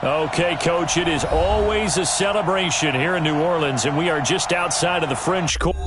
Okay, Coach, it is always a celebration here in New Orleans, and we are just outside of the French Quarter.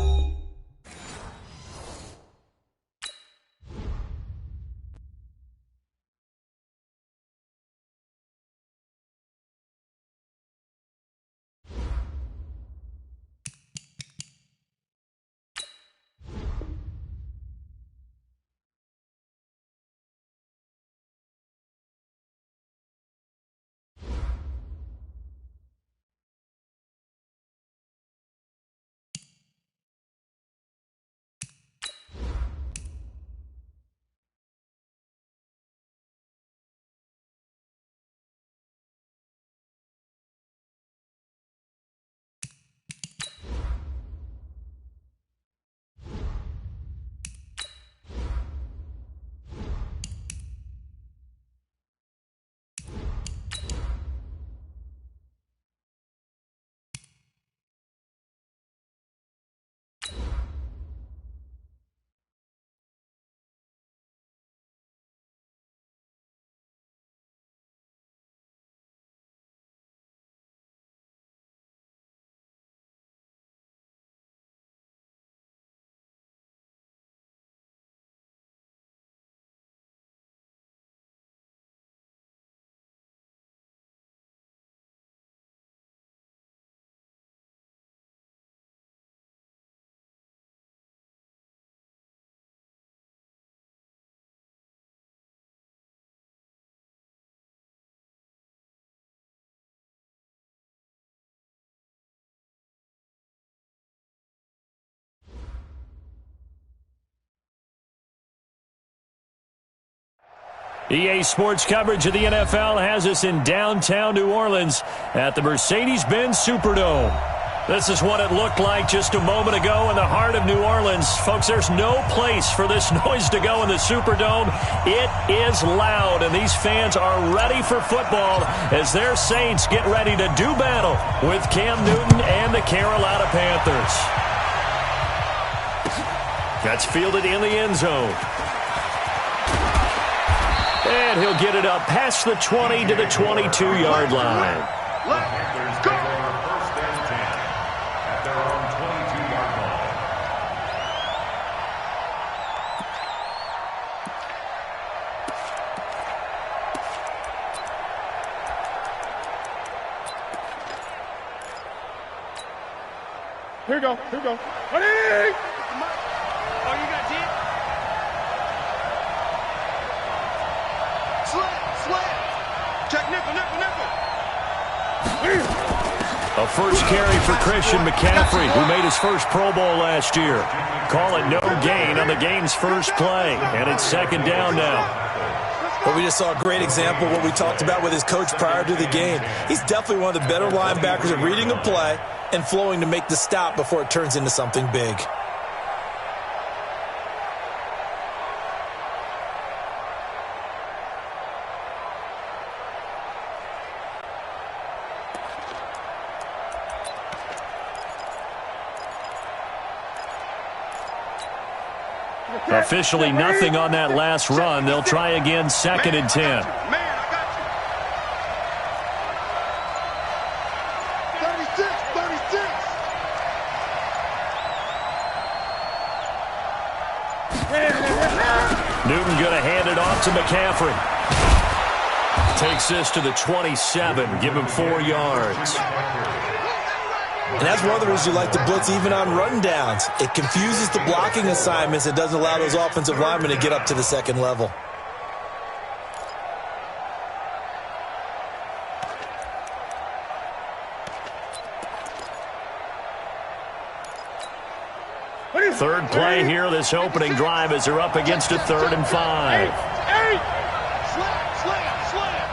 EA Sports coverage of the NFL has us in downtown New Orleans at the Mercedes-Benz Superdome. This is what it looked like just a moment ago in the heart of New Orleans. Folks, there's no place for this noise to go in the Superdome. It is loud, and these fans are ready for football as their Saints get ready to do battle with Cam Newton and the Carolina Panthers. That's fielded in the end zone. And he'll get it up past the 20 to the 22-yard line. Panthers go. First and 10 at their own 22-yard line. Here we go. Here we go. Ready? Oh, you got deep? Slam. Check nickel. A first carry for Christian McCaffrey, who made his first Pro Bowl last year. Call it no gain on the game's first play, and it's second down now. Well, we just saw a great example of what we talked about with his coach prior to the game. He's definitely one of the better linebackers at reading a play and flowing to make the stop before it turns into something big. Officially nothing on that last run. They'll try again, second and 10. Man, I got you. 36. Newton going to hand it off to McCaffrey. Takes this to the 27. Give him 4 yards. And that's one of the reasons you like to blitz even on rundowns. It confuses the blocking assignments. It doesn't allow those offensive linemen to get up to the second level. Third play here, this opening drive as they're up against a 3rd and 5. Slam.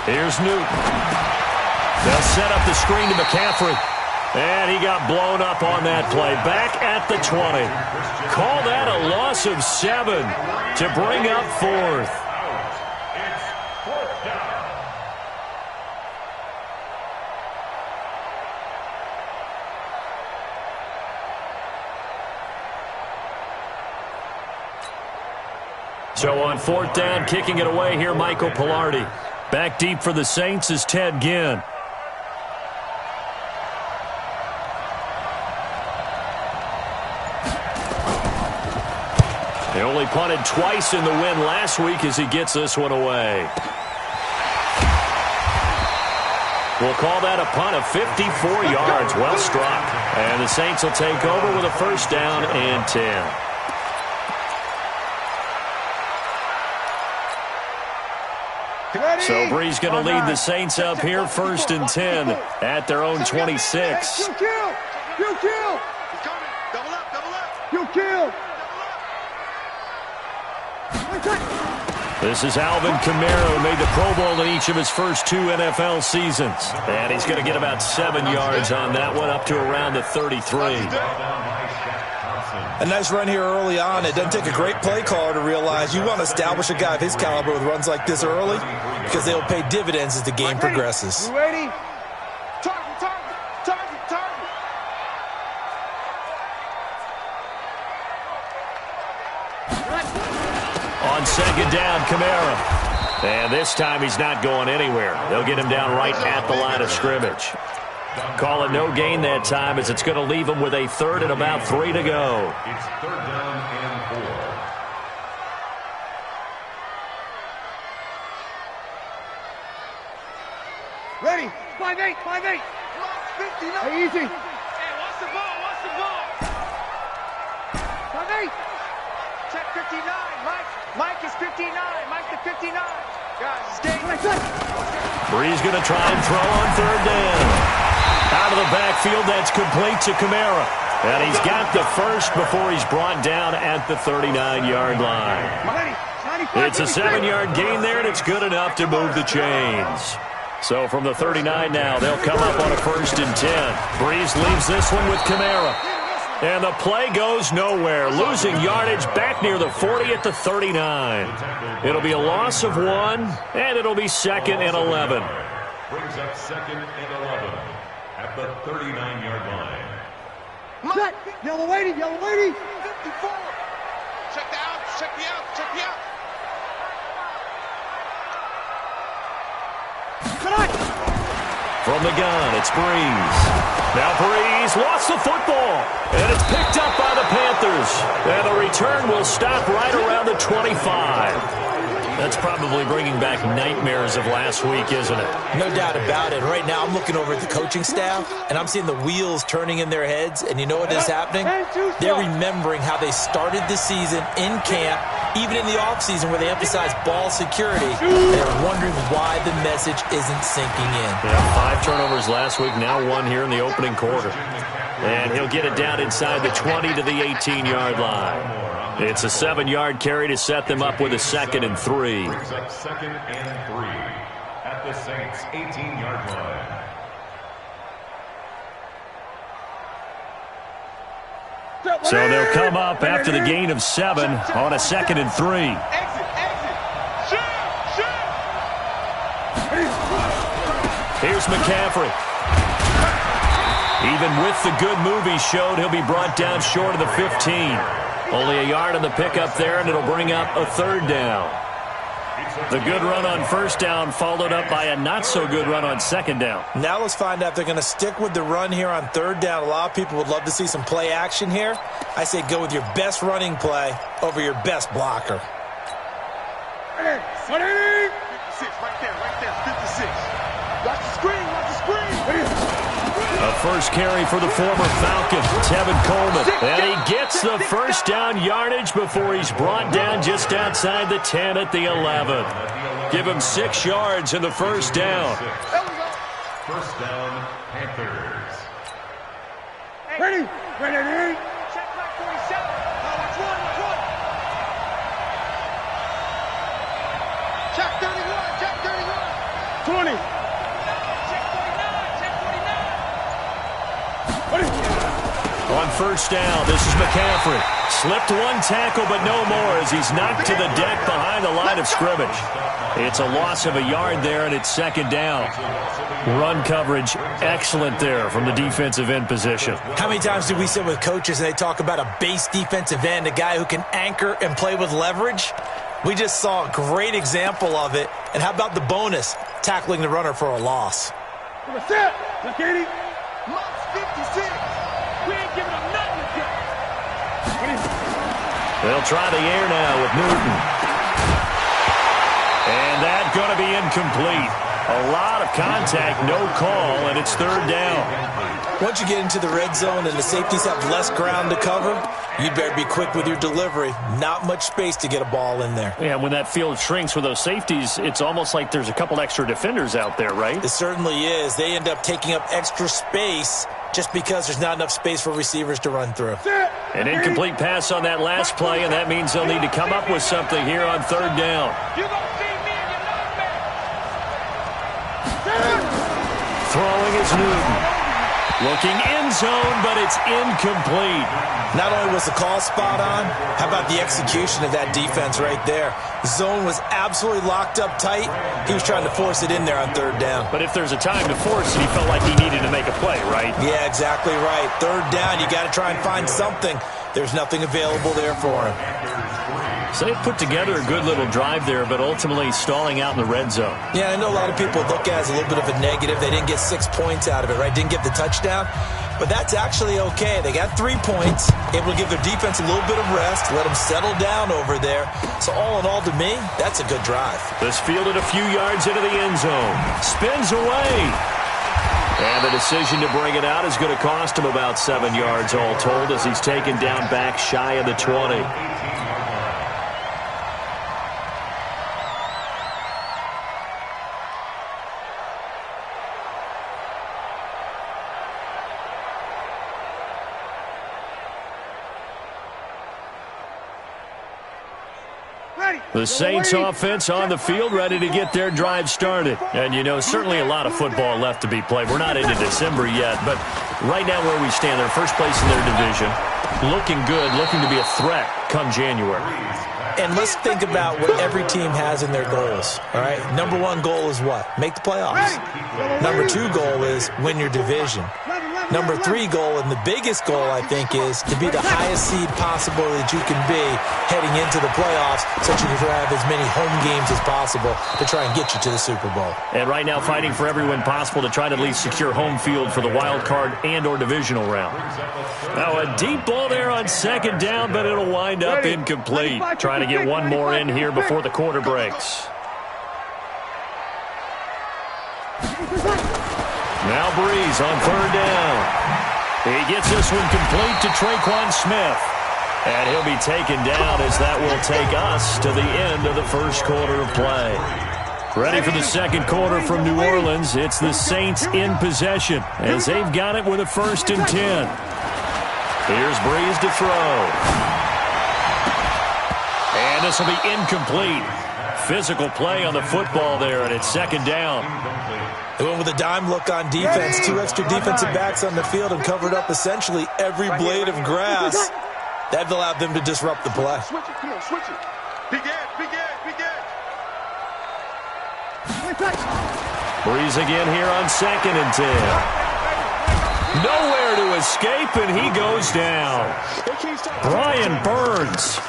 Here's Newton. They'll set up the screen to McCaffrey. And he got blown up on that play. Back at the 20. Call that a loss of 7 to bring up 4th. It's 4th down. So on 4th down, kicking it away here, Michael Pilardi. Back deep for the Saints is Ted Ginn. They only punted twice in the win last week as he gets this one away. We'll call that a punt of 54 yards. Well struck. And the Saints will take over with a 1st down and 10. So Bree's going to lead the Saints up here, 1st and 10 at their own 26. You kill! You kill! He's coming. Double up, double up. You kill! This is Alvin Kamara, who made the Pro Bowl in each of his first 2 NFL seasons. And he's going to get about 7 yards on that one, up to around the 33. A nice run here early on. It doesn't take a great play caller to realize you want to establish a guy of his caliber with runs like this early because they'll pay dividends as the game progresses. You ready? Target, target, target, target. On 2nd down, Kamara. And this time he's not going anywhere. They'll get him down right at the line of scrimmage. Call it no gain that time as it's going to leave him with a 3rd and about 3 to go. It's 3rd down and 4. Ready? 5-8, 5-8. 59. Hey, easy. Hey, watch the ball, watch the ball. 5-8. Check 59. Mike is 59. Mike to 59. Guys, it's game. Bree's going to try and throw on 3rd down. Out of the backfield, that's complete to Kamara. And he's got the 1st before he's brought down at the 39-yard line. It's a 7-yard gain there, and it's good enough to move the chains. So from the 39 now, they'll come up on a 1st and 10. Breeze leaves this one with Kamara. And the play goes nowhere, losing yardage back near the 40 at the 39. It'll be a loss of 1, and it'll be 2nd and 11. Brings up 2nd and 11 at the 39-yard line. Set. Yellow lady, yellow lady. 54. Check the out, check the out, check the out. From the gun, it's Breeze. Now Breeze lost the football, and it's picked up by the Panthers. And the return will stop right around the 25. That's probably bringing back nightmares of last week, isn't it? No doubt about it. Right now, I'm looking over at the coaching staff, and I'm seeing the wheels turning in their heads. And you know what is happening? They're remembering how they started the season in camp, even in the offseason where they emphasized ball security. They're wondering why the message isn't sinking in. Yeah, 5 turnovers last week, now 1 here in the opening quarter. And he'll get it down inside the 20 to the 18-yard line. It's a 7-yard carry to set them up with a 2nd and 3. Brings up 2nd and 3 at the Saints' 18-yard line. So they'll come up after the gain of 7 on a 2nd and 3. Exit, exit. Shoot, shoot. Here's McCaffrey. Even with the good move he showed, he'll be brought down short of the 15. Only a yard on the pickup there, and it'll bring up a 3rd down. The good run on 1st down followed up by a not-so-good run on 2nd down. Now let's find out if they're going to stick with the run here on 3rd down. A lot of people would love to see some play action here. I say go with your best running play over your best blocker. 56, right there, 56. Watch the screen, watch the screen. A first carry for the former Falcon, Tevin Coleman. And he gets the 1st down yardage before he's brought down just outside the 10 at the 11. Give him 6 yards in the 1st down. 1st down, Panthers. Ready, ready. Check back 47. Watch one. Check 31, check 31. 20. On 1st down, this is McCaffrey. Slipped 1 tackle, but no more as he's knocked to the deck behind the line of scrimmage. It's a loss of a yard there, and it's 2nd down. Run coverage excellent there from the defensive end position. How many times do we sit with coaches and they talk about a base defensive end, a guy who can anchor and play with leverage? We just saw a great example of it. And how about the bonus? Tackling the runner for a loss. Number 7. Look at him. Lost 56. We ain't giving him nothing to get. They'll try the air now with Newton. And that's going to be incomplete. A lot of contact, no call, and it's third down. Once you get into the red zone and the safeties have less ground to cover, you'd better be quick with your delivery. Not much space to get a ball in there. Yeah, when that field shrinks with those safeties, it's almost like there's a couple extra defenders out there, right? It certainly is. They end up taking up extra space just because there's not enough space for receivers to run through. An incomplete pass on that last play, and that means they'll need to come up with something here on third down. You gonna see me and your nutmeg. Throwing is Newton. Looking end zone, but it's incomplete. Not only was the call spot on, how about the execution of that defense right there? Zone was absolutely locked up tight. He was trying to force it in there on third down. But if there's a time to force it, he felt like he needed to make a play, right? Yeah, exactly right. Third down, you got to try and find something. There's nothing available there for him. So they put together a good little drive there, but ultimately stalling out in the red zone. Yeah, I know a lot of people look at it as a little bit of a negative. They didn't get 6 points out of it, right? Didn't get the touchdown. But that's actually okay. They got 3 points, able to give their defense a little bit of rest, let them settle down over there. So all in all, to me, that's a good drive. This fielded a few yards into the end zone. Spins away. And the decision to bring it out is going to cost him about 7 yards all told as he's taken down back shy of the 20. The Saints offense on the field, ready to get their drive started. And, you know, certainly a lot of football left to be played. We're not into December yet, but right now where we stand, they're first place in their division. Looking good, looking to be a threat come January. And let's think about what every team has in their goals, all right? Number 1 goal is what? Make the playoffs. Number 2 goal is win your division. Number 3 goal, and the biggest goal, I think, is to be the highest seed possible that you can be heading into the playoffs so that you can have as many home games as possible to try and get you to the Super Bowl. And right now fighting for every win possible to try to at least secure home field for the wild card and or divisional round. Now a deep ball there on second down, but it'll wind up incomplete. Trying to get one more in here before the quarter breaks. Now Breeze on third down. He gets this one complete to Traquan Smith. And he'll be taken down as that will take us to the end of the first quarter of play. Ready for the second quarter from New Orleans. It's the Saints in possession as they've got it with a 1st and 10. Here's Breeze to throw. And this will be incomplete. Physical play on the football there, and it's second down. They went with a dime look on defense. 2 extra defensive backs on the field and covered up essentially every blade of grass. That allowed them to disrupt the play. Switch it, come on, switch it. Big edge, big edge, big edge. Breeze again here on 2nd and 10. Nowhere to escape, and he goes down. Brian Burns.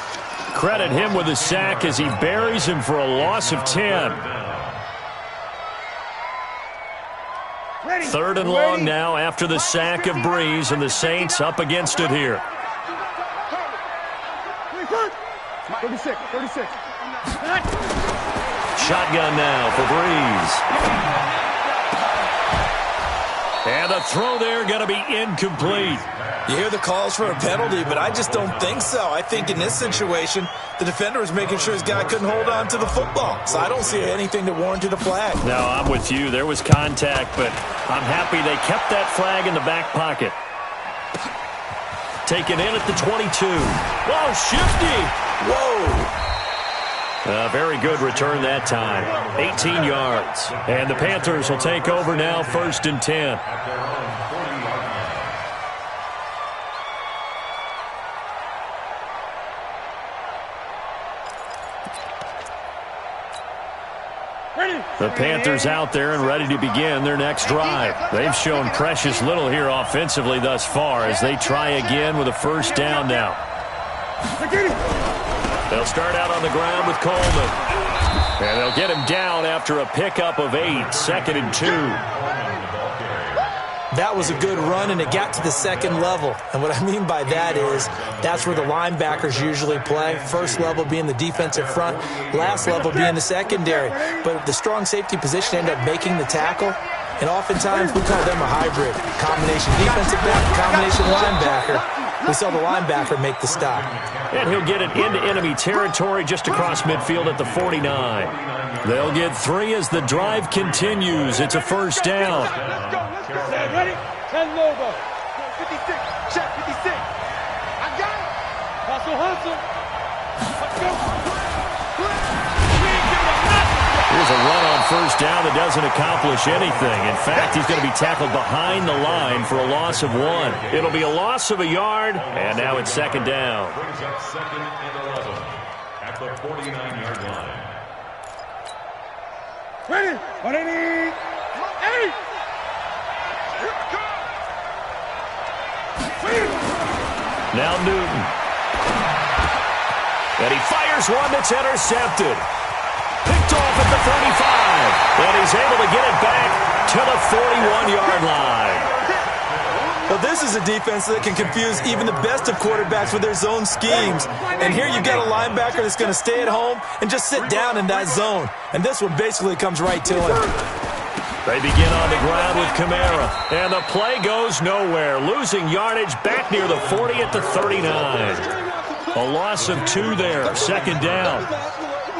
Credit him with a sack as he buries him for a loss of 10. 3rd and long now after the sack of Breeze, and the Saints up against it here. 36. Shotgun now for Breeze. And the throw there going to be incomplete. You hear the calls for a penalty, but I just don't think so. I think in this situation, the defender was making sure his guy couldn't hold on to the football. So I don't see anything that warranted a flag. No, I'm with you. There was contact, but I'm happy they kept that flag in the back pocket. Taken in at the 22. Whoa, shifty. Whoa. Very good return that time. 18 yards. And the Panthers will take over now, 1st and 10. The Panthers out there and ready to begin their next drive. They've shown precious little here offensively thus far as they try again with a 1st down now. They'll start out on the ground with Coleman. And they'll get him down after a pickup of 8, 2nd and 2. That was a good run, and it got to the second level. And what I mean by that is that's where the linebackers usually play. First level being the defensive front, last level being the secondary. But the strong safety position ended up making the tackle. And oftentimes we call them a hybrid. Combination defensive back, combination linebacker. We saw the linebacker make the stop. And he'll get it into enemy territory just across midfield at the 49. They'll get 3 as the drive continues. It's a first down. Ready? 10 over. 56. Check 56. I got it. Hustle. Let's go. Here's a run on first down that doesn't accomplish anything. In fact, he's going to be tackled behind the line for a loss of 1. It'll be a loss of a yard, and now it's 2nd down. Brings up 2nd and 11 at the 49-yard line. Ready? 180. 8. Now Newton. And he fires one that's intercepted. Picked off at the 35. And he's able to get it back to the 41-yard line. Well, this is a defense that can confuse even the best of quarterbacks with their zone schemes. And here you've got a linebacker that's going to stay at home and just sit down in that zone. And this one basically comes right to him. They begin on the ground with Kamara. And the play goes nowhere. Losing yardage back near the 40 at the 39. A loss of 2 there. 2nd down.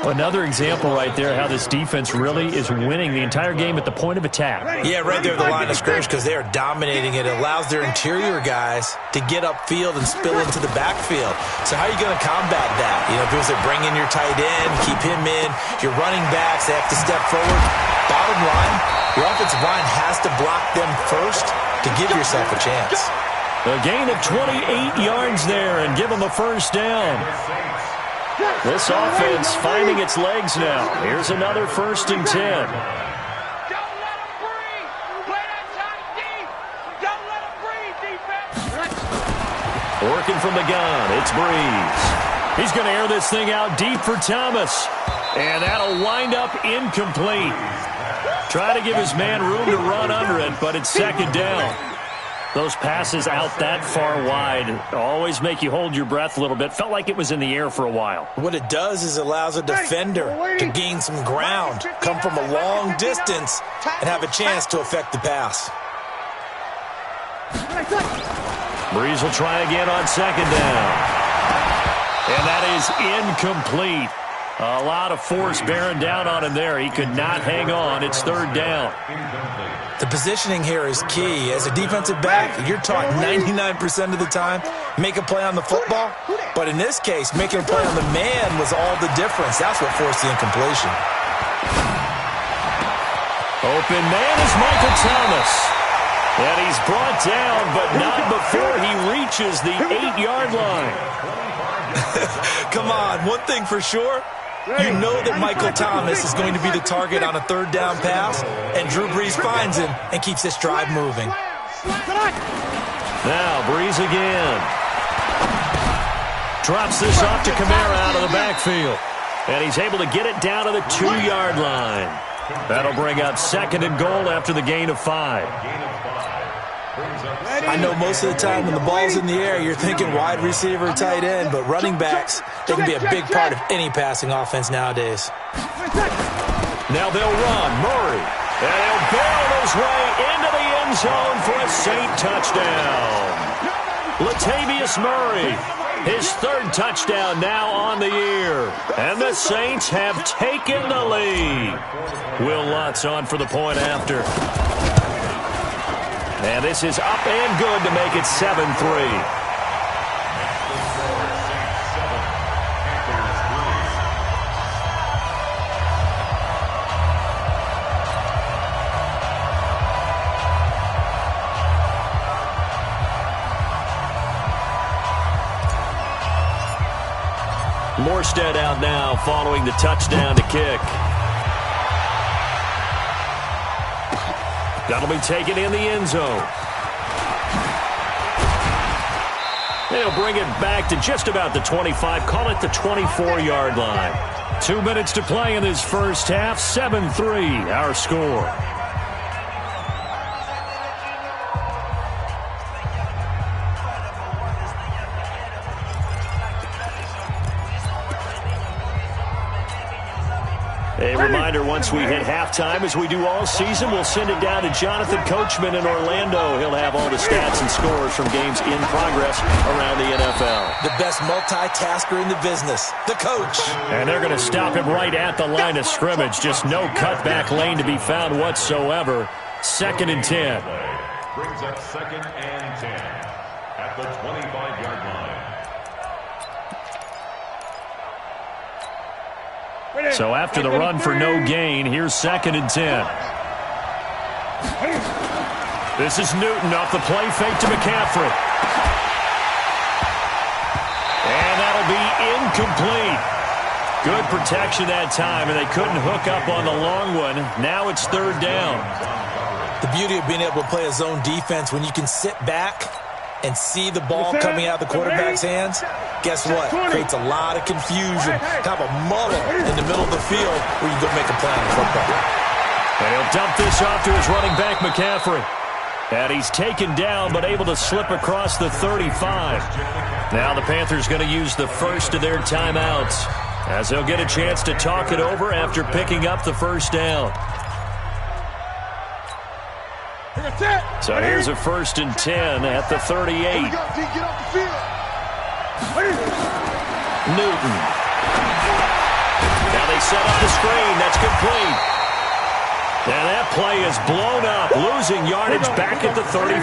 Another example right there how this defense really is winning the entire game at the point of attack. Yeah, right there at the line of scrimmage because they are dominating it. It allows their interior guys to get upfield and spill into the backfield. So how are you going to combat that? You know, if it was to bring in your tight end, keep him in, your running backs, they have to step forward. Bottom line, your offensive line has to block them first to give yourself a chance. A gain of 28 yards there and give them a first down. This offense finding its legs now. Here's another 1st and 10. Don't let him breathe. Play that tight deep. Don't let him breathe, defense. Working from the gun, it's Breeze. He's going to air this thing out deep for Thomas. And that'll wind up incomplete. Try to give his man room to run under it, but it's 2nd down. Those passes out that far wide always make you hold your breath a little bit. Felt like it was in the air for a while. What it does is it allows a defender to gain some ground, come from a long distance, and have a chance to affect the pass. Breeze will try again on 2nd down. And that is incomplete. A lot of force bearing down on him there. He could not hang on. It's 3rd down. The positioning here is key. As a defensive back, you're taught 99% of the time, make a play on the football. But in this case, making a play on the man was all the difference. That's what forced the incompletion. Open man is Michael Thomas. And he's brought down, but not before he reaches the 8-yard line. Come on, one thing for sure. You know that Michael Thomas is going to be the target on a 3rd down pass, and Drew Brees finds him and keeps this drive moving. Now Brees again. Drops this off to Kamara out of the backfield. And he's able to get it down to the 2-yard line. That'll bring up 2nd and goal after the gain of 5. I know most of the time when the ball's in the air, you're thinking wide receiver, tight end, but running backs, they can be a big part of any passing offense nowadays. Now they'll run. Murray. And he'll barrel his way into the end zone for a Saint touchdown. Latavius Murray, his 3rd touchdown now on the year. And the Saints have taken the lead. Will Lutz on for the point after. And this is up and good to make it 7-3. Morstead out now following the touchdown to kick. That'll be taken in the end zone. They'll bring it back to just about the 25, call it the 24-yard line. 2 minutes to play in this first half, 7-3 our score. A reminder, once we hit halftime, as we do all season, we'll send it down to Jonathan Coachman in Orlando. He'll have all the stats and scores from games in progress around the NFL. The best multitasker in the business, the coach. And they're going to stop him right at the line of scrimmage. Just no cutback lane to be found whatsoever. 2nd and 10. Brings up 2nd and 10 at the 25-yard line. So after the run for no gain, here's 2nd and 10. This is Newton off the play fake to McCaffrey. And that'll be incomplete. Good protection that time, and they couldn't hook up on the long one. Now it's 3rd down. The beauty of being able to play a zone defense when you can sit back and see the ball coming out of the quarterback's hands, guess what? Creates a lot of confusion, kind of a muddle in the middle of the field where you can go make a play on the football. And he'll dump this off to his running back, McCaffrey. And he's taken down, but able to slip across the 35. Now the Panthers going to use the first of their timeouts, as they'll get a chance to talk it over after picking up the first down. So here's a 1st and 10 at the 38. Get off the field. Newton. Now they set up the screen. That's complete. And that play is blown up, losing yardage back at the 35.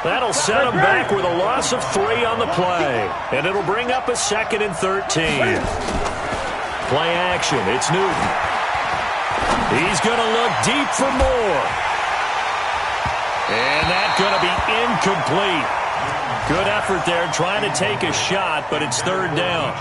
That'll set them back with a loss of 3 on the play. And it'll bring up a 2nd and 13. Play action. It's Newton. He's going to look deep for more. And that's going to be incomplete. Good effort there trying to take a shot, but it's 3rd down.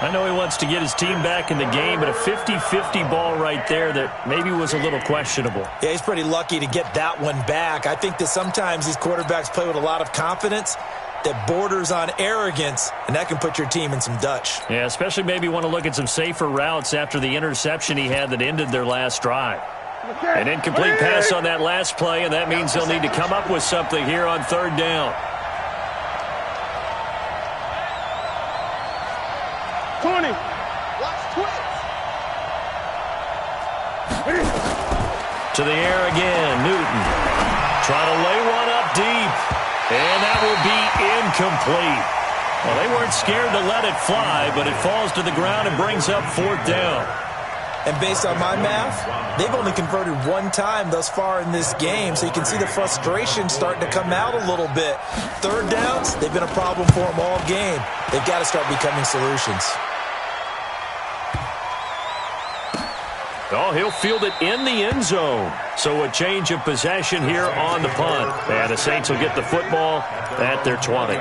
I know he wants to get his team back in the game, but a 50-50 ball right there that maybe was a little questionable. Yeah, he's pretty lucky to get that one back. I think that sometimes these quarterbacks play with a lot of confidence that borders on arrogance, and that can put your team in some Dutch. Yeah, especially maybe want to look at some safer routes after the interception he had that ended their last drive. An incomplete pass on that last play, and that means they'll need to come up with something here on 3rd down. 20. Watch twins. To the air again, Newton. Trying to lay one up deep. And that will be incomplete. Well, they weren't scared to let it fly, but it falls to the ground and brings up 4th down. And based on my math, they've only converted 1 time thus far in this game, so you can see the frustration starting to come out a little bit. 3rd downs, they've been a problem for them all game. They've got to start becoming solutions. Oh, he'll field it in the end zone. So a change of possession here on the punt. And the Saints will get the football at their 20.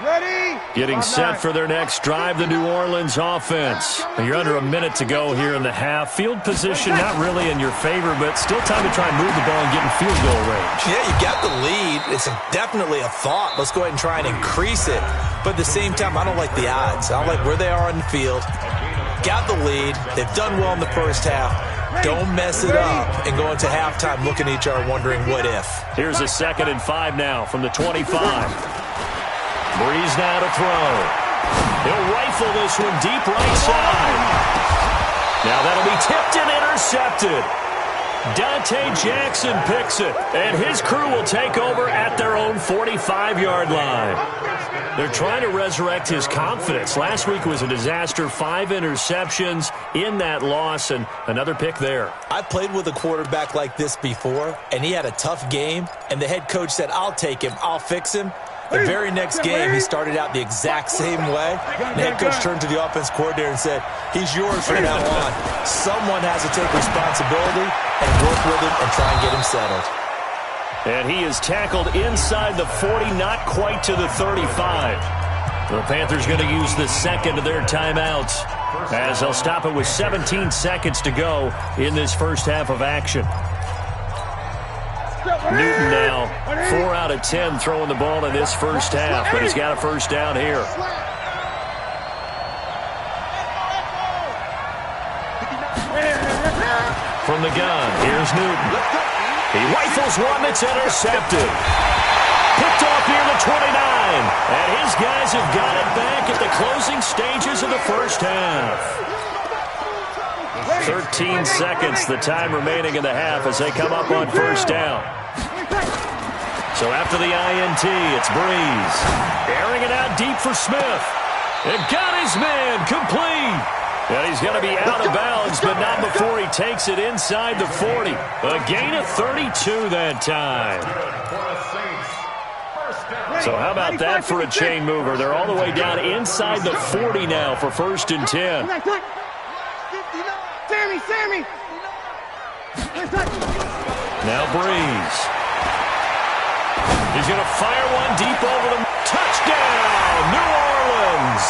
Ready? Getting set for their next drive, the New Orleans offense. You're under a minute to go here in the half. Field position not really in your favor, but still time to try and move the ball and get in field goal range. Yeah, you got the lead. It's definitely a thought. Let's go ahead and try and increase it. But at the same time, I don't like the odds. I don't like where they are on the field. Got the lead. They've done well in the first half. Don't mess it up and go into halftime looking at each other wondering what if. Here's a 2nd and 5 now from the 25. Breeze now to throw. He'll rifle this one deep right side. Now that'll be tipped and intercepted. Dante Jackson picks it, and his crew will take over at their own 45-yard line. They're trying to resurrect his confidence. Last week was a disaster, 5 interceptions in that loss, and another pick there. I've played with a quarterback like this before, and he had a tough game, and the head coach said, I'll take him, I'll fix him. The very next game, he started out the exact same way. The head coach turned to the offense coordinator and said, he's yours from now on. Someone has to take responsibility and work with him and try and get him settled. And he is tackled inside the 40, not quite to the 35. The Panthers going to use the 2nd of their timeouts, as they'll stop it with 17 seconds to go in this first half of action. Newton now 4 out of 10 throwing the ball in this first half, but he's got a first down here. From the gun, here's Newton. He rifles one that's intercepted. Picked off near the 29. And his guys have got it back at the closing stages of the first half. 13 seconds, the time remaining in the half as they come up on first down. So after the INT, it's Breeze. Airing it out deep for Smith. It got his man complete. And he's going to be out of bounds, but not before he takes it inside the 40. A gain of 32 that time. So how about that for a chain mover? They're all the way down inside the 40 now for 1st and 10. Sammy! Now Breeze. He's going to fire one deep over the touchdown, New Orleans.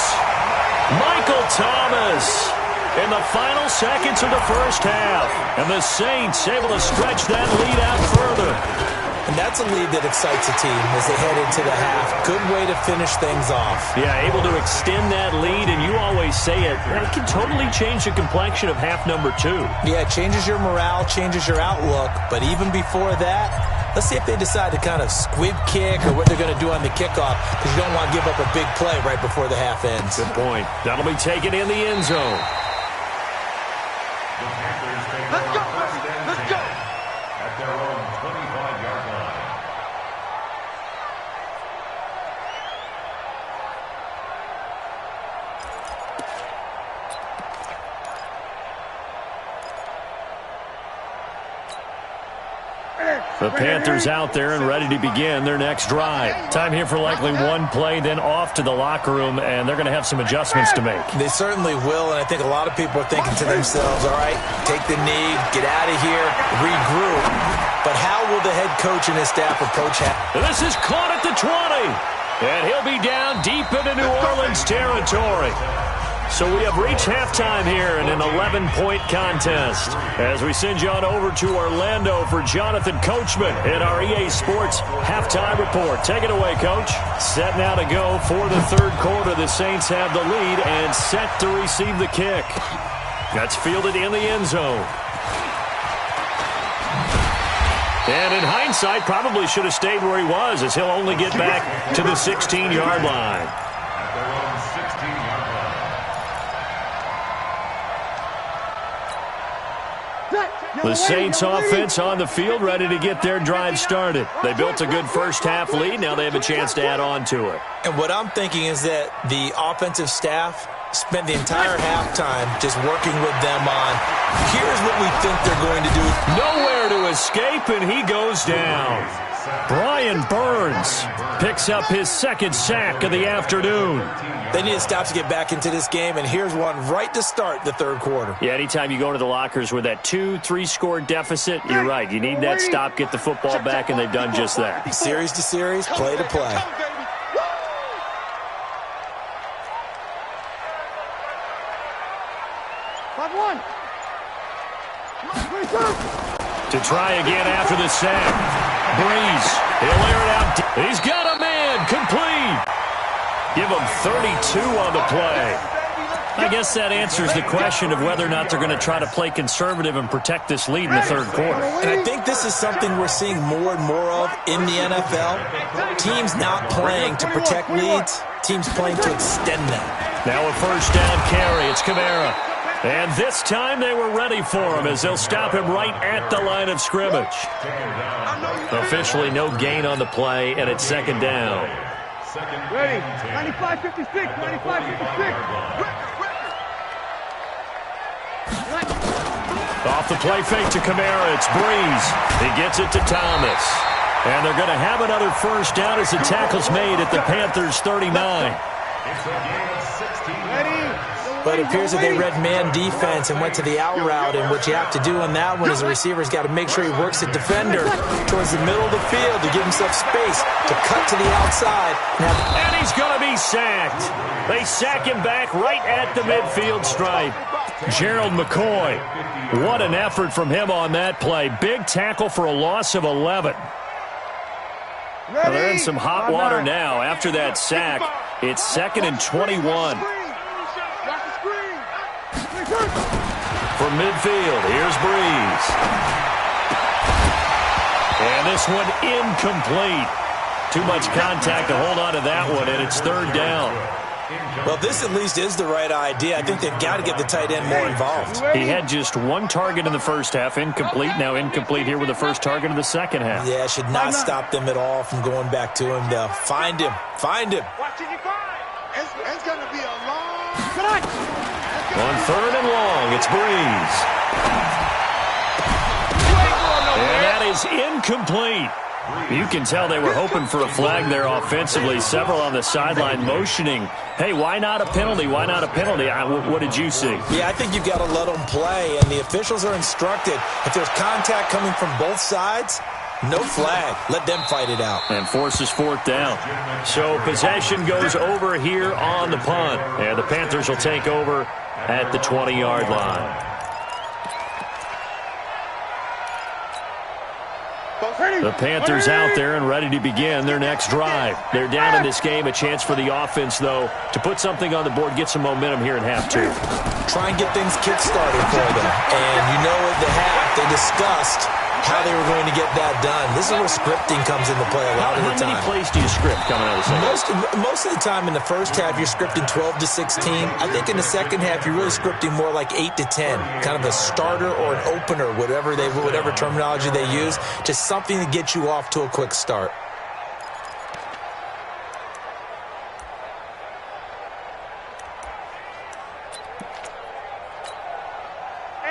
Michael Thomas in the final seconds of the first half. And the Saints able to stretch that lead out further. And that's a lead that excites a team as they head into the half. Good way to finish things off. Yeah, able to extend that lead, and you always say it can totally change the complexion of half number 2. Yeah, it changes your morale, changes your outlook. But even before that, let's see if they decide to kind of squib kick or what they're going to do on the kickoff, because you don't want to give up a big play right before the half ends. Good point. That'll be taken in the end zone. Let's go! Let's go! At their own 25-yard line. The Panthers out there and ready to begin their next drive. Time here for likely one play, then off to the locker room, and they're going to have some adjustments to make. They certainly will, and I think a lot of people are thinking to themselves, all right, take the knee, get out of here, regroup. But how will the head coach and his staff approach that? This is caught at the 20, and he'll be down deep into New Orleans territory. So we have reached halftime here in an 11-point contest. As we send you on over to Orlando for Jonathan Coachman in our EA Sports Halftime Report. Take it away, Coach. Set now to go for the third quarter. The Saints have the lead and set to receive the kick. That's fielded in the end zone. And in hindsight, probably should have stayed where he was, as he'll only get back to the 16-yard line. At their own 16-yard line. The Saints offense on the field, ready to get their drive started. They built a good first half lead. Now they have a chance to add on to it. And what I'm thinking is that the offensive staff spent the entire halftime just working with them on, here's what we think they're going to do. Nowhere to escape, and he goes down. Brian Burns picks up his second sack of the afternoon. They need to stop to get back into this game, and here's one right to start the third quarter. Yeah, anytime you go into the lockers with that 2-3 score deficit, you're right. You need that stop, get the football back, and they've done just that. Series to series, play to play. To try again after the sack. Breeze, he'll air it out. He's got a man, complete. Give him 32 on the play. I guess that answers the question of whether or not they're going to try to play conservative and protect this lead in the third quarter. And I think this is something we're seeing more and more of in the NFL. Teams not playing to protect leads, teams playing to extend them. Now a first down carry. It's Kamara. And this time they were ready for him as they'll stop him right at the line of scrimmage. Officially no gain on the play, and it's second down. Ready. 95-56. 95-56. Off the play fake to Kamara. It's Breeze. He gets it to Thomas. And they're going to have another first down as the tackle's made at the Panthers' 39. But it appears that they read man defense and went to the out route, and what you have to do on that one is the receiver's got to make sure he works the defender towards the middle of the field to give himself space to cut to the outside. And he's going to be sacked. They sack him back right at the midfield stripe. Gerald McCoy, what an effort from him on that play. Big tackle for a loss of 11. Well, they're in some hot water now. After that sack, it's 2nd and 21. From midfield, here's Breeze. And this one incomplete. Too much contact to hold on to that one, and it's 3rd down. Well, this at least is the right idea. I think they've got to get the tight end more involved. He had just 1 target in the first half, incomplete. Now incomplete here with the first target of the second half. Yeah, should not stop them at all from going back to him. They'll find him. Find him. It's going to be a long... On 3rd and long, it's Breeze. And that is incomplete. You can tell they were hoping for a flag there offensively. Several on the sideline motioning, hey, why not a penalty? Why not a penalty? What did you see? Yeah, I think you've got to let them play, and the officials are instructed. If there's contact coming from both sides, no flag. Let them fight it out. And forces 4th down. So possession goes over here on the punt. And the Panthers will take over at the 20-yard line. The Panthers out there and ready to begin their next drive. They're down in this game. A chance for the offense, though, to put something on the board, get some momentum here in half 2. Try and get things kick-started for them. And you know at the half, they discussed how they were going to get that done. This is where scripting comes into play a lot of the time. How many plays do you script coming out of the second? Most of the time in the first half, you're scripting 12 to 16. I think in the second half, you're really scripting more like 8 to 10. Kind of a starter or an opener, whatever terminology they use. Just something to get you off to a quick start.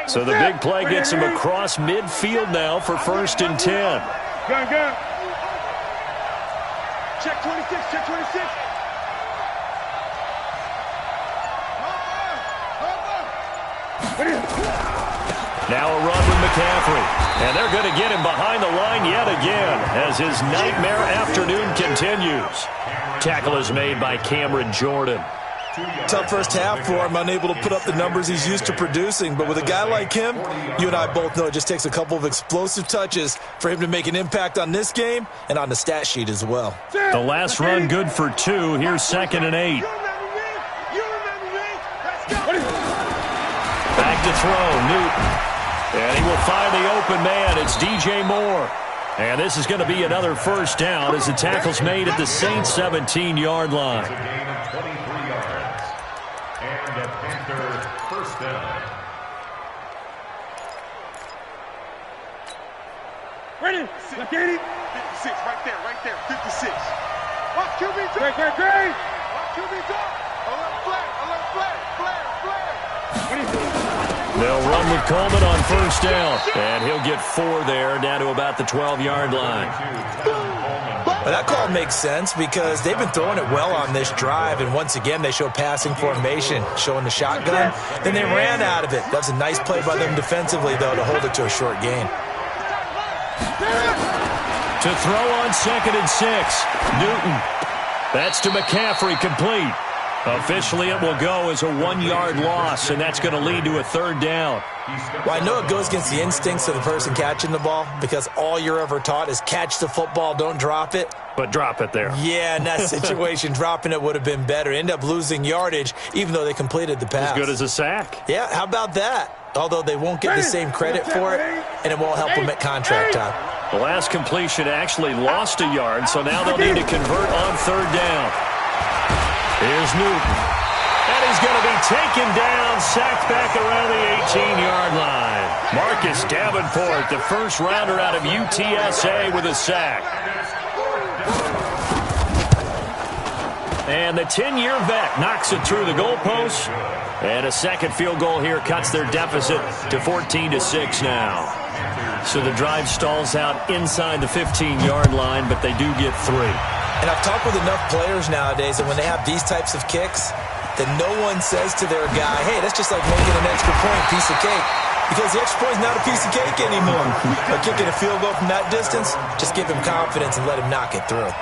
So the big play gets him across midfield now for 1st and 10. Gun. Check 26, check 26. Now a run with McCaffrey. And they're going to get him behind the line yet again as his nightmare afternoon continues. Tackle is made by Cameron Jordan. Tough first half for him, unable to put up the numbers he's used to producing. But with a guy like him, you and I both know it just takes a couple of explosive touches for him to make an impact on this game and on the stat sheet as well. The last run good for 2. Here's 2nd and 8. Back to throw, Newton. And he will find the open man. It's DJ Moore. And this is going to be another 1st down as the tackle's made at the Saints' 17-yard line. The Panthers 1st down. Ready? 56, right there, 56. Watch QB drop. Great. Watch QB drop. Alert flag. They'll run with Coleman on 1st down. And he'll get 4 there, down to about the 12-yard line. Well, that call makes sense because they've been throwing it well on this drive, and once again they show passing formation, showing the shotgun. Then they ran out of it. That's a nice play by them defensively, though, to hold it to a short gain. To throw on 2nd and 6, Newton. That's to McCaffrey, complete. Officially, it will go as a 1-yard loss, and that's going to lead to a 3rd down. Well, I know it goes against the instincts of the person catching the ball because all you're ever taught is catch the football, don't drop it. But drop it there. Yeah, in that situation, dropping it would have been better. End up losing yardage, even though they completed the pass. As good as a sack. Yeah, how about that? Although they won't get the same credit for it, and it won't help them at contract time. The last completion actually lost a yard, so now they'll need to convert on 3rd down. Here's Newton. And he's going to be taken down, sacked back around the 18-yard line. Marcus Davenport, the first rounder out of UTSA with a sack. And the 10-year vet knocks it through the goalpost. And a second field goal here cuts their deficit to 14-6 now. So the drive stalls out inside the 15-yard line, but they do get 3. And I've talked with enough players nowadays that when they have these types of kicks, that no one says to their guy, hey, that's just like making an extra point, piece of cake. Because the extra point is not a piece of cake anymore. But kicking a field goal from that distance, just give him confidence and let him knock it through.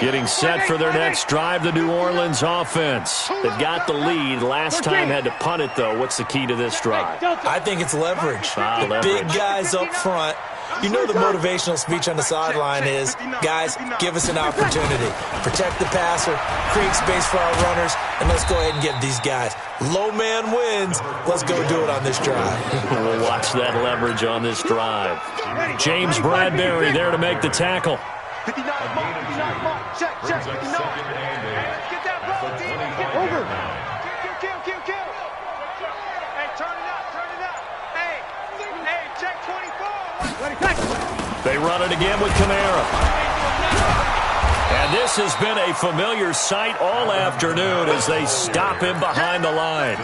Getting set for their next drive, the New Orleans offense. They've got the lead. Last time had to punt it, though. What's the key to this drive? I think it's leverage. Leverage. Big guys up front. You know the motivational speech on the sideline is, guys, give us an opportunity. Protect the passer, create space for our runners, and let's go ahead and get these guys. Low man wins. Let's go do it on this drive. We'll watch that leverage on this drive. James Bradbury there to make the tackle. 59 mark, check, 59. Hey, let's get that ball, D. Over. Kill. Hey, turn it up. Hey, check 24. They run it again with Kamara. And this has been a familiar sight all afternoon as they stop him behind the line.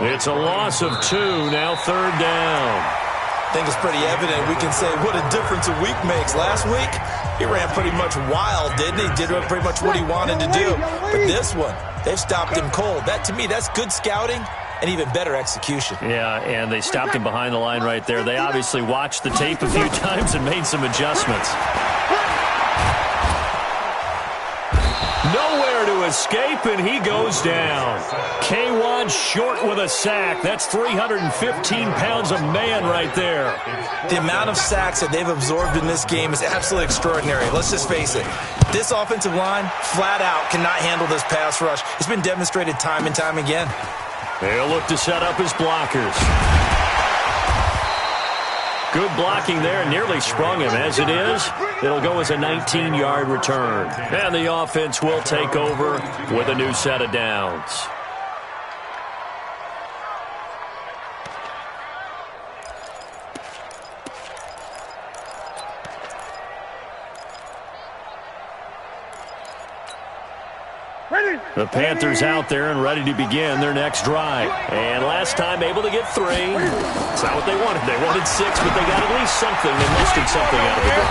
It's a loss of 2, now 3rd down. I think it's pretty evident. We can say what a difference a week makes. Last week, he ran pretty much wild, didn't he? Did pretty much what he wanted to do. But this one, they've stopped him cold. That, to me, that's good scouting and even better execution. Yeah, and they stopped him behind the line right there. They obviously watched the tape a few times and made some adjustments. Nowhere to escape, and he goes down. K1 short with a sack. That's 315 pounds of man right there. The amount of sacks that they've absorbed in this game is absolutely extraordinary. Let's just face it. This offensive line, flat out, cannot handle this pass rush. It's been demonstrated time and time again. They'll look to set up his blockers. Good blocking there, nearly sprung him. As it is, it'll go as a 19-yard return. And the offense will take over with a new set of downs. The Panthers out there and ready to begin their next drive. And last time able to get 3. It's not what they wanted. They wanted 6, but they got at least something. They mustered something out of it.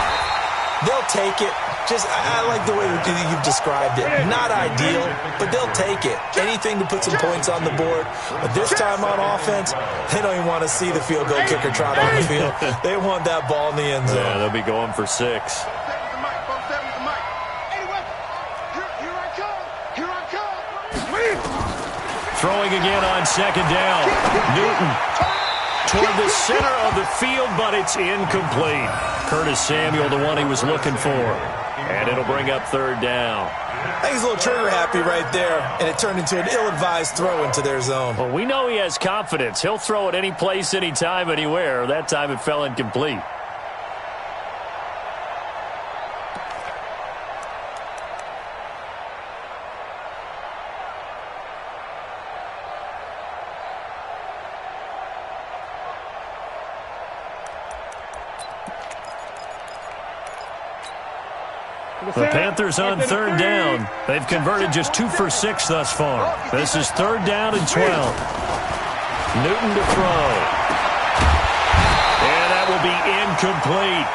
They'll take it. I like the way you've described it. Not ideal, but they'll take it. Anything to put some points on the board. But this time on offense, they don't even want to see the field goal kicker trot on the field. They want that ball in the end zone. Yeah, they'll be going for 6. Throwing again on 2nd down. Newton toward the center of the field, but it's incomplete. Curtis Samuel, the one he was looking for. And it'll bring up 3rd down. I think he's a little trigger happy right there, and it turned into an ill-advised throw into their zone. Well, we know he has confidence. He'll throw it any place, anytime, anywhere. That time it fell incomplete. The Panthers on 3rd down. They've converted just 2 for 6 thus far. This is 3rd down and 12. Newton to throw. And that will be incomplete.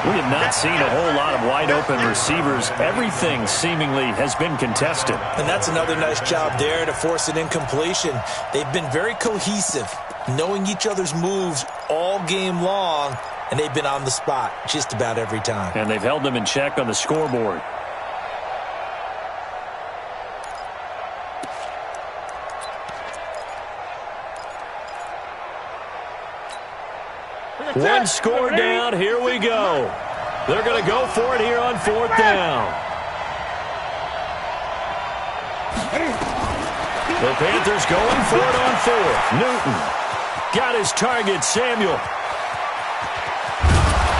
We have not seen a whole lot of wide open receivers. Everything seemingly has been contested. And that's another nice job there to force an incompletion. They've been very cohesive, knowing each other's moves all game long. And they've been on the spot just about every time. And they've held them in check on the scoreboard. One score down. Here we go. They're going to go for it here on 4th down. The Panthers going for it on 4th. Newton got his target, Samuel.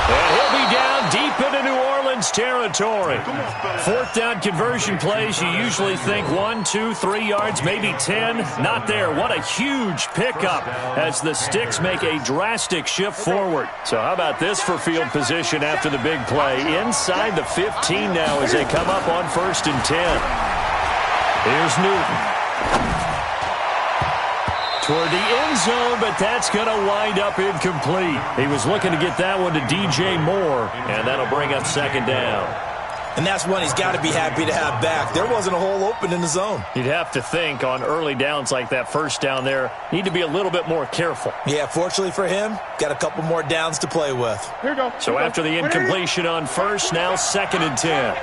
And he'll be down deep into New Orleans territory. 4th down conversion plays, you usually think 1, 2, 3 yards, maybe 10. Not there. What a huge pickup as the Sticks make a drastic shift forward. So how about this for field position after the big play? Inside the 15 now as they come up on 1st and 10. Here's Newton. Toward the end zone, but that's going to wind up incomplete. He was looking to get that one to DJ Moore, and that'll bring up 2nd down. And that's one he's got to be happy to have back. There wasn't a hole open in the zone. You'd have to think on early downs like that 1st down there, need to be a little bit more careful. Yeah, fortunately for him, got a couple more downs to play with. Here we go. So after the incompletion on 1st, now 2nd and 10.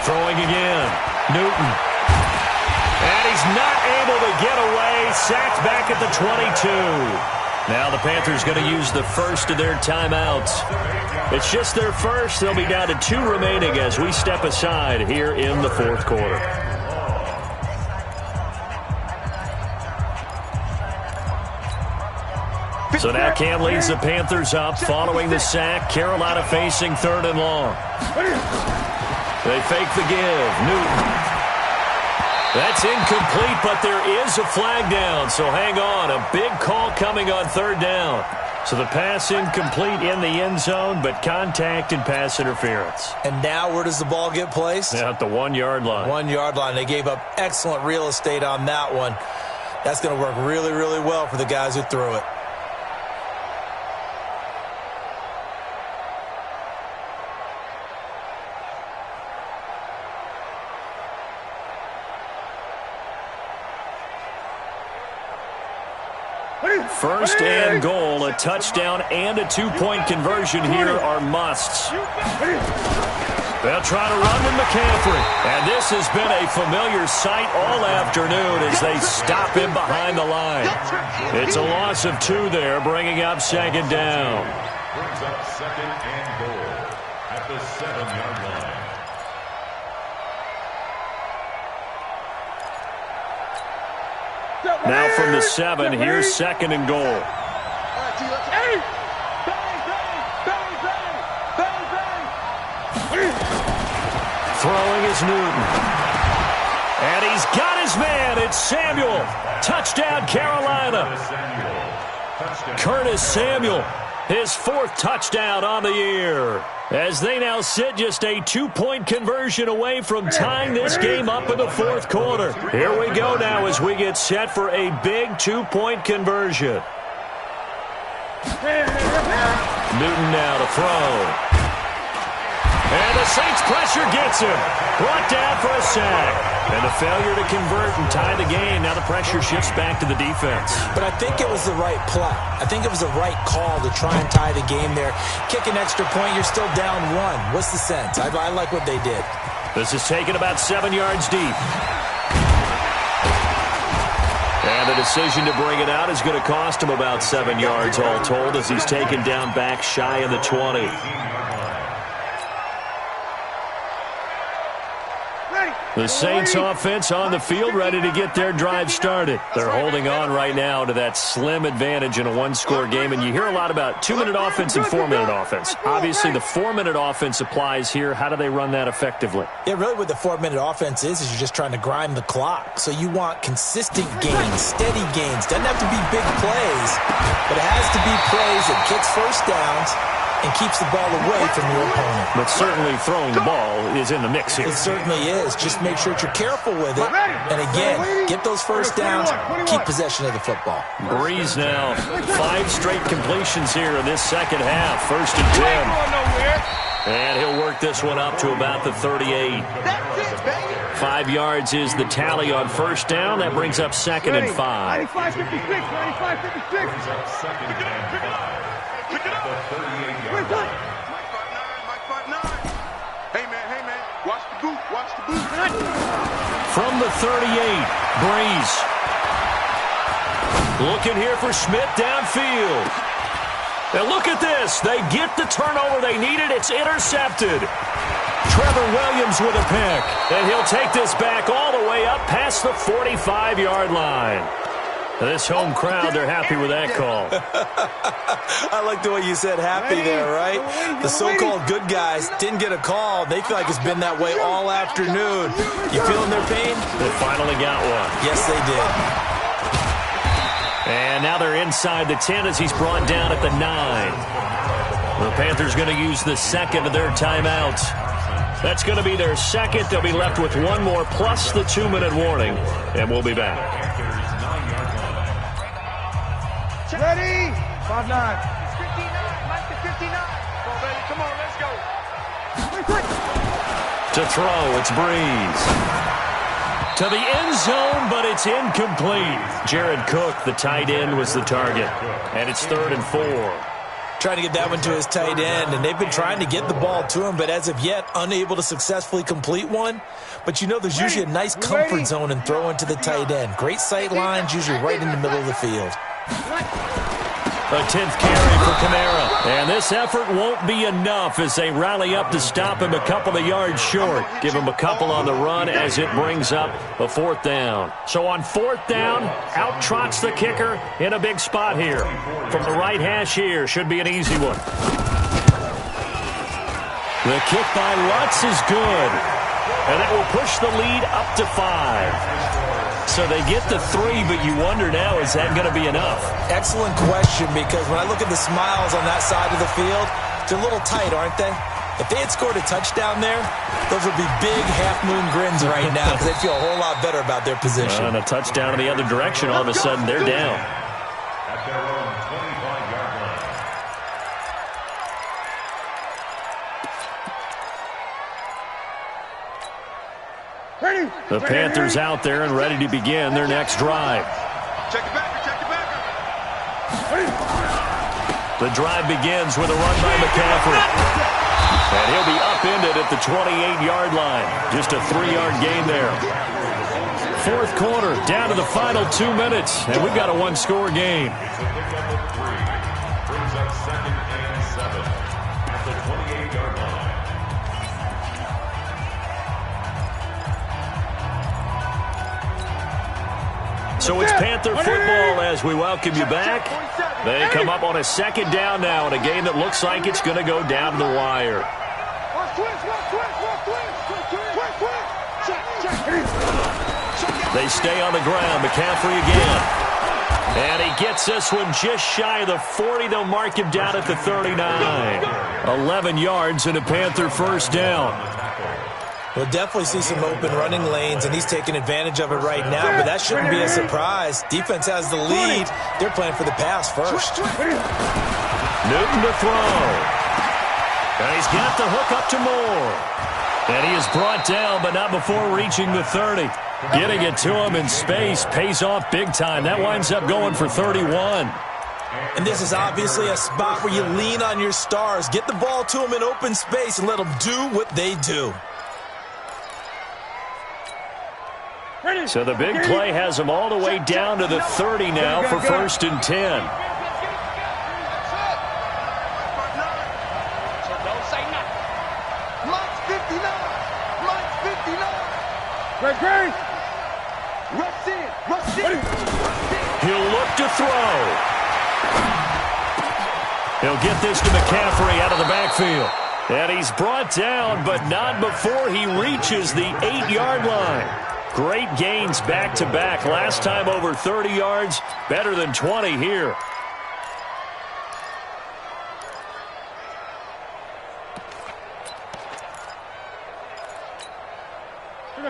Throwing again. Newton. And he's not able to get away. Sacked back at the 22. Now the Panthers going to use the first of their timeouts. It's just their first. They'll be down to 2 remaining as we step aside here in the fourth quarter. So now Cam leads the Panthers up following the sack. Carolina facing 3rd and long. They fake the give. Newton. That's incomplete, but there is a flag down. So hang on. A big call coming on 3rd down. So the pass incomplete in the end zone, but contact and pass interference. And now where does the ball get placed? At the 1-yard line. 1-yard line. They gave up excellent real estate on that one. That's going to work really, really well for the guys who threw it. First and goal, a touchdown and a 2-point conversion here are musts. They'll try to run with McCaffrey. And this has been a familiar sight all afternoon as they stop him behind the line. It's a loss of 2 there, bringing up 2nd down. Brings up 2nd and goal at the 7-yard line. Now from the 7, here's 2nd and goal. Throwing is Newton. And he's got his man. It's Samuel. Touchdown, Carolina. Curtis Samuel, his 4th touchdown on the year. As they now sit just a 2-point conversion away from tying this game up in the 4th quarter. Here we go now as we get set for a big 2-point conversion. Newton now to throw. And the Saints pressure gets him. Brought down for a sack. And a failure to convert and tie the game. Now the pressure shifts back to the defense. But I think it was the right play. I think it was the right call to try and tie the game there. Kick an extra point, you're still down 1. What's the sense? I like what they did. This is taken about 7 yards deep. And the decision to bring it out is going to cost him about 7 yards all told as he's taken down back shy of the 20. The Saints offense on the field ready to get their drive started. They're holding on right now to that slim advantage in a 1-score game. And you hear a lot about 2-minute offense and 4-minute offense. Obviously, the 4-minute offense applies here. How do they run that effectively? Yeah, really what the 4-minute offense is you're just trying to grind the clock. So you want consistent gains, steady gains. Doesn't have to be big plays, but it has to be plays that gets first downs and keeps the ball away from your opponent. But certainly throwing the ball is in the mix here. It certainly is. Just make sure that you're careful with it. And again, get those first downs, keep possession of the football. Breeze now, 5 straight completions here in this second half. 1st and 10. And he'll work this one up to about the 38. 5 yards is the tally on 1st down. That brings up 2nd and 5. 95-56, 95-56. Brings up 2nd and 5. The 38-yard line. Mike 5'9". Hey, man, watch the boot, watch the boot. From the 38, Breeze. Looking here for Schmidt downfield. And look at this. They get the turnover they needed. It's intercepted. Trevor Williams with a pick. And he'll take this back all the way up past the 45-yard line. This home crowd, they're happy with that call. I like the way you said happy there, right? The so-called good guys didn't get a call. They feel like it's been that way all afternoon. You feeling their pain? They finally got one. Yes, they did. And now they're inside the 10 as he's brought down at the 9. The Panthers going to use the 2nd of their timeouts. That's going to be their 2nd. They'll be left with 1 more plus the 2-minute warning. And we'll be back. Ready? 5'9". 59, Mike the 59. Come on, baby, come on, let's go. To throw, it's Breeze. To the end zone, but it's incomplete. Jared Cook, the tight end, was the target. And it's 3rd and 4. trying to get that one to his tight end, and they've been trying to get the ball to him, but as of yet, unable to successfulully complete one. But you know there's usually a nice comfort zone in throwing to the tight end. Great sight lines, usually right in the middle of the field. A 10th carry for Kamara. And this effort won't be enough as they rally up to stop him a couple of yards short. Give him a couple on the run as it brings up a 4th down. So on 4th down, out trots the kicker in a big spot here. From the right hash here, should be an easy one. The kick by Lutz is good. And that will push the lead up to 5. So they get the 3, but you wonder now, is that going to be enough? Excellent question, because when I look at the smiles on that side of the field, they're a little tight, aren't they? If they had scored a touchdown there, those would be big half-moon grins right now because they feel a whole lot better about their position. And a touchdown in the other direction, all of a sudden they're down. At their own 25-yard line. The Panthers out there and ready to begin their next drive. Check it back, check it back. The drive begins with a run by McCaffrey. And he'll be upended at the 28-yard line. Just a 3-yard gain there. 4th quarter, down to the final 2 minutes, and we've got a 1-score game. It's a pickup of 3. Brings up 2nd and 7 at the 28-yard line. So it's Panther football as we welcome you back. They come up on a 2nd down now in a game that looks like it's going to go down to the wire. They stay on the ground. McCaffrey again. And he gets this one just shy of the 40. They'll mark him down at the 39. 11 yards and a Panther 1st down. We'll definitely see some open running lanes, and he's taking advantage of it right now, but that shouldn't be a surprise. Defense has the lead. They're playing for the pass first. Newton to throw. And he's got the hook up to Moore. And he is brought down, but not before reaching the 30. Getting it to him in space pays off big time. That winds up going for 31. And this is obviously a spot where you lean on your stars. Get the ball to them in open space and let them do what they do. So the big play has them all the way down to the 30 now for 1st and 10. He'll look to throw. He'll get this to McCaffrey out of the backfield. And he's brought down, but not before he reaches the 8-yard line. Great gains back-to-back. Last time over 30 yards, better than 20 here.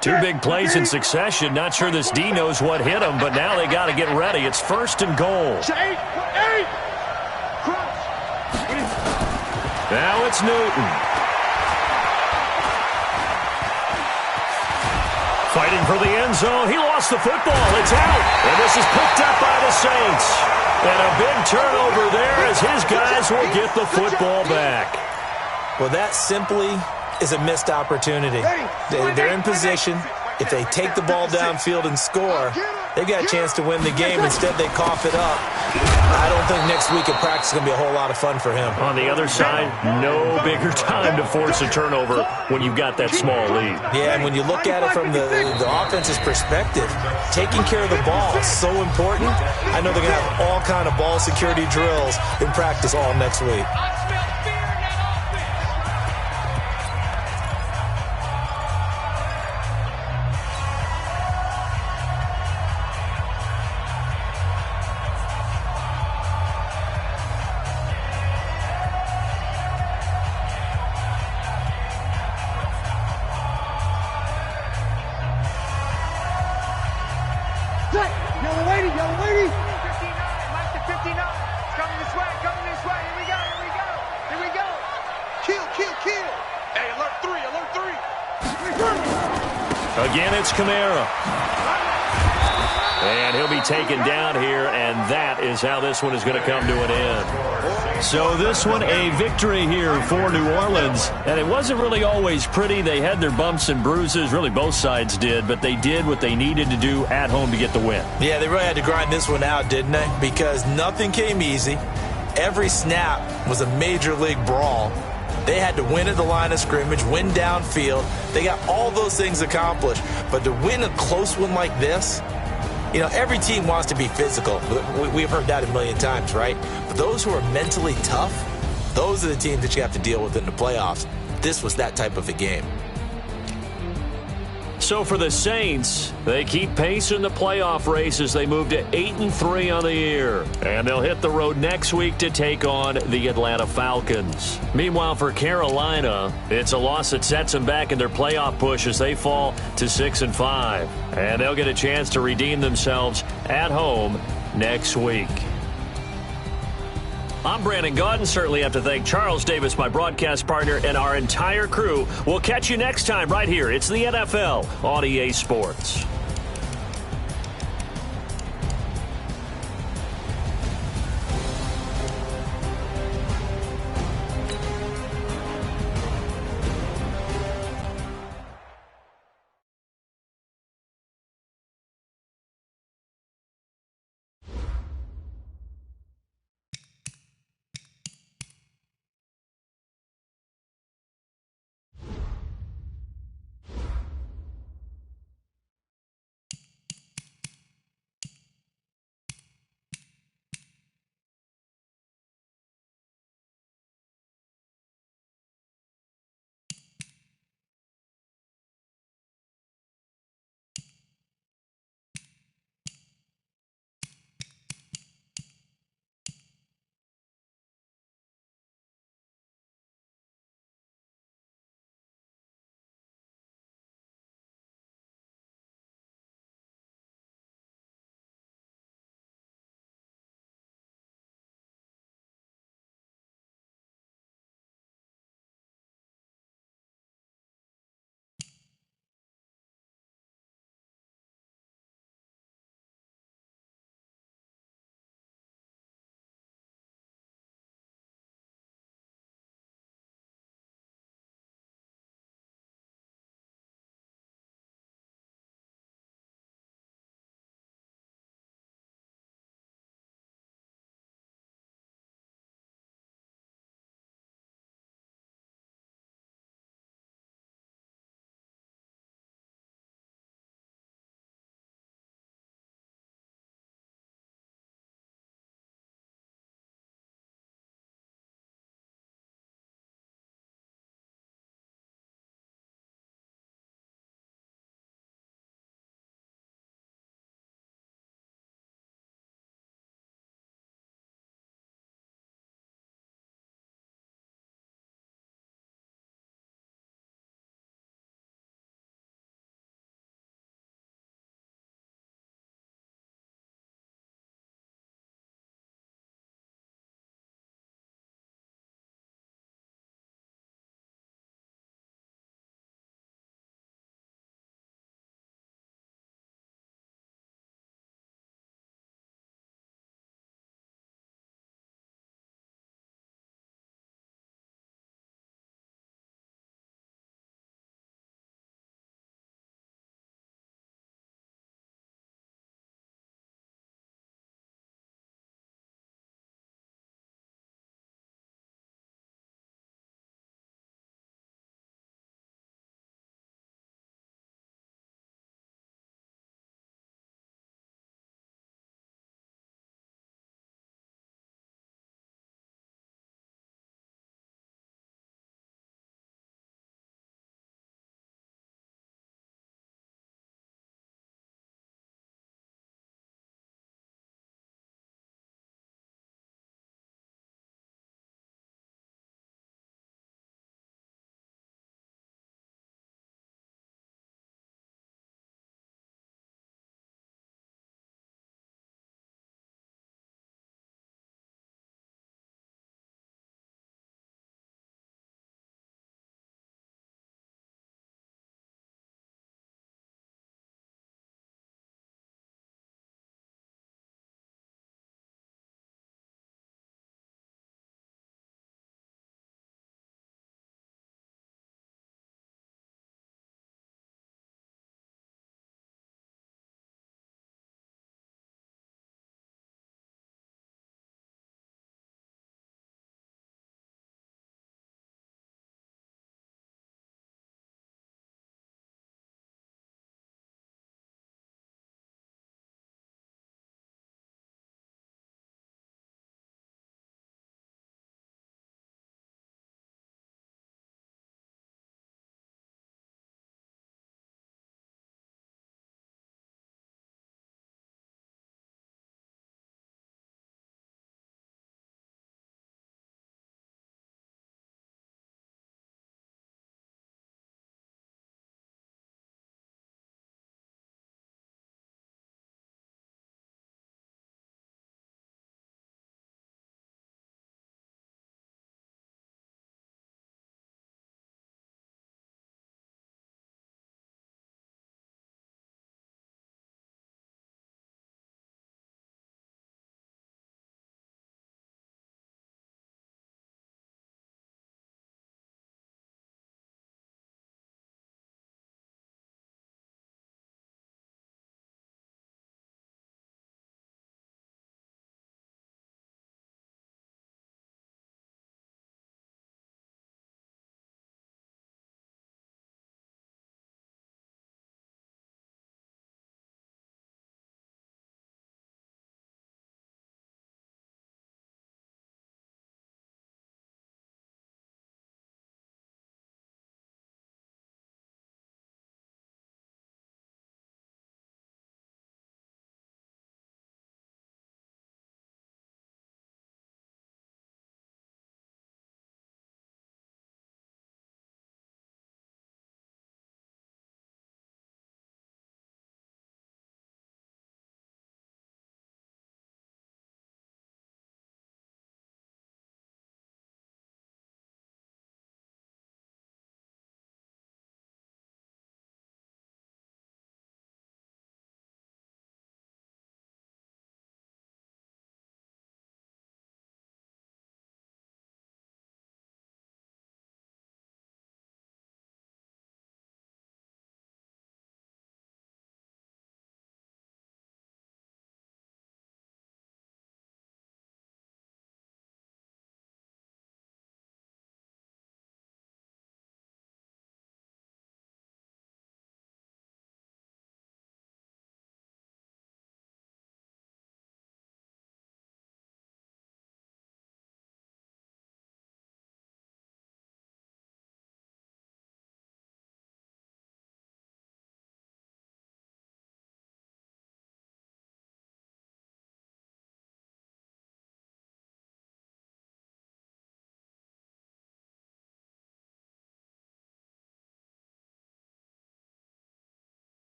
Two big plays in succession. Not sure this D knows what hit him, but now they got to get ready. It's 1st and goal. Now it's Newton. Fighting for the end zone. He lost the football. It's out. And this is picked up by the Saints. And a big turnover there as his guys will get the football back. Well, that simply is a missed opportunity. They're in position. If they take the ball downfield and score, they've got a chance to win the game. Instead, they cough it up. I don't think next week at practice is going to be a whole lot of fun for him. On the other side, no bigger time to force a turnover when you've got that small lead. Yeah, and when you look at it from the offense's perspective, taking care of the ball is so important. I know they're going to have all kind of ball security drills in practice all next week. Yellow lady. 59, Mike to 59. It's coming this way, Here we go. Kill. Hey, alert 3. Again, it's Kamara. And he'll be taken down here, and that is how this one is going to come to an end. So this one, a victory here for New Orleans. And it wasn't really always pretty. They had their bumps and bruises. Really, both sides did. But they did what they needed to do at home to get the win. Yeah, they really had to grind this one out, didn't they? Because nothing came easy. Every snap was a major league brawl. They had to win at the line of scrimmage, win downfield. They got all those things accomplished. But to win a close one like this, you know, every team wants to be physical. We've heard that a million times, right? But those who are mentally tough, those are the teams that you have to deal with in the playoffs. This was that type of a game. So for the Saints, they keep pace in the playoff race as they move to 8-3 on the year. And they'll hit the road next week to take on the Atlanta Falcons. Meanwhile, for Carolina, it's a loss that sets them back in their playoff push as they fall to 6-5. And they'll get a chance to redeem themselves at home next week. I'm Brandon Gaudin. Certainly have to thank Charles Davis, my broadcast partner, and our entire crew. We'll catch you next time right here. It's the NFL on EA Sports.